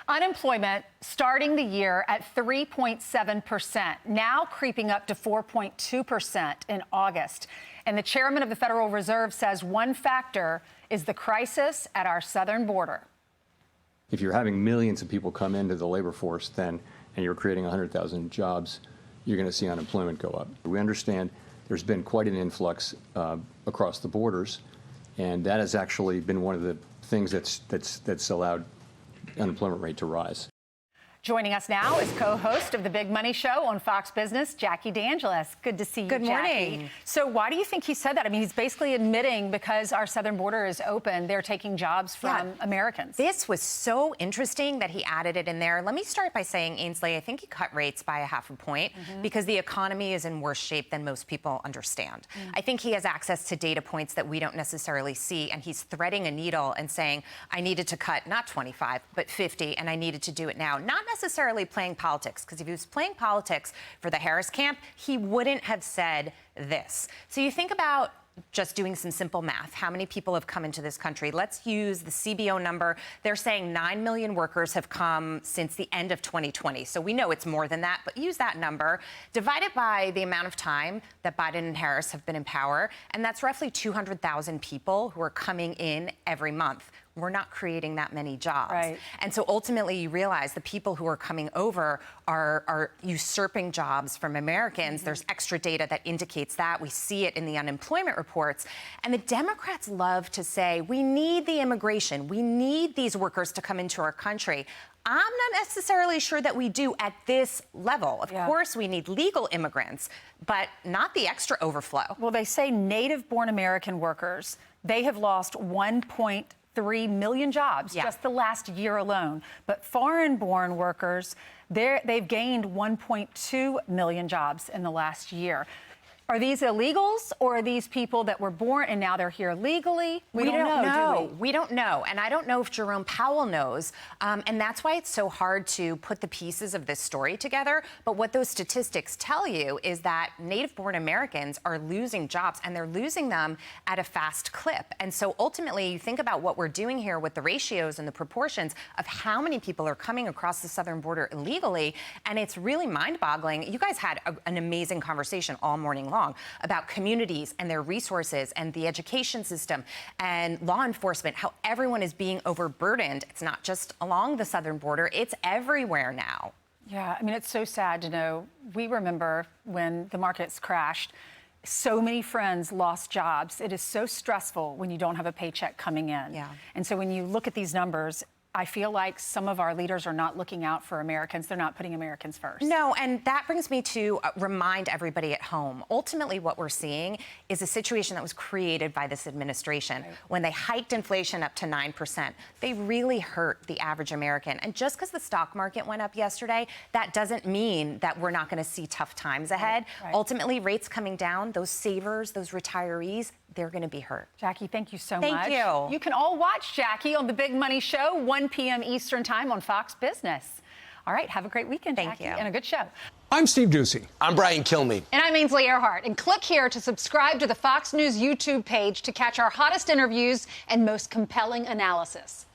Unemployment starting the year at 3.7%, now creeping up to 4.2% in August. And the chairman of the Federal Reserve says one factor is the crisis at our southern border. If you're having millions of people come into the labor force and you're creating 100,000 jobs, you're going to see unemployment go up. We understand there's been quite an influx across the borders, and that has actually been one of the things that's allowed unemployment rate to rise. Joining us now is co-host of the Big Money Show on Fox Business, Jackie DeAngelis. Good to see you, Good morning. Jackie. So why do you think he said that? I mean, he's basically admitting because our southern border is open, they're taking jobs from Americans. This was so interesting that he added it in there. Let me start by saying, Ainsley, I think he cut rates by a half a point because the economy is in worse shape than most people understand. I think he has access to data points that we don't necessarily see, and he's threading a needle and saying, I needed to cut not 25, but 50, and I needed to do it now. Not necessarily playing politics, because if he was playing politics for the Harris camp, he wouldn't have said this. So you think about just doing some simple math. How many people have come into this country? Let's use the CBO number. They're saying 9 million workers have come since the end of 2020. So we know it's more than that, but use that number, divide it by the amount of time that Biden and Harris have been in power, and that's roughly 200,000 people who are coming in every month. We're not creating that many jobs. Right. And so ultimately you realize the people who are coming over are usurping jobs from Americans. There's extra data that indicates that. We see it in the unemployment reports. And the Democrats love to say, we need the immigration. We need these workers to come into our country. I'm not necessarily sure that we do at this level. Of course, we need legal immigrants, but not the extra overflow. Well, they say native-born American workers, they have lost 1.3 million jobs just the last year alone. But foreign-born workers, they've gained 1.2 million jobs in the last year. Are these illegals, or are these people that were born and now they're here legally? We don't know, do we? We don't know. And I don't know if Jerome Powell knows. And that's why it's so hard to put the pieces of this story together. But what those statistics tell you is that native-born Americans are losing jobs, and they're losing them at a fast clip. And so ultimately, you think about what we're doing here with the ratios and the proportions of how many people are coming across the southern border illegally. And it's really mind-boggling. You guys had an amazing conversation all morning long about communities and their resources and the education system and law enforcement, how everyone is being overburdened. It's not just along the southern border, it's everywhere now. Yeah, I mean, it's so sad to know. We remember when the markets crashed, so many friends lost jobs. It is so stressful when you don't have a paycheck coming in. Yeah. And so when you look at these numbers, I feel like some of our leaders are not looking out for Americans. They're not putting Americans first. No, and that brings me to remind everybody at home. Ultimately, what we're seeing is a situation that was created by this administration. Right. When they hiked inflation up to 9%, they really hurt the average American. And just because the stock market went up yesterday, that doesn't mean that we're not going to see tough times ahead. Right. Ultimately, rates coming down, those savers, those retirees, they're going to be hurt. Jackie, thank you so much. Thank you. You can all watch Jackie on The Big Money Show, 1 p.m. Eastern Time on Fox Business. All right, have a great weekend, Jackie, and a good show. I'm Steve Ducey. I'm Brian Kilmeade. And I'm Ainsley Earhart. And click here to subscribe to the Fox News YouTube page to catch our hottest interviews and most compelling analysis.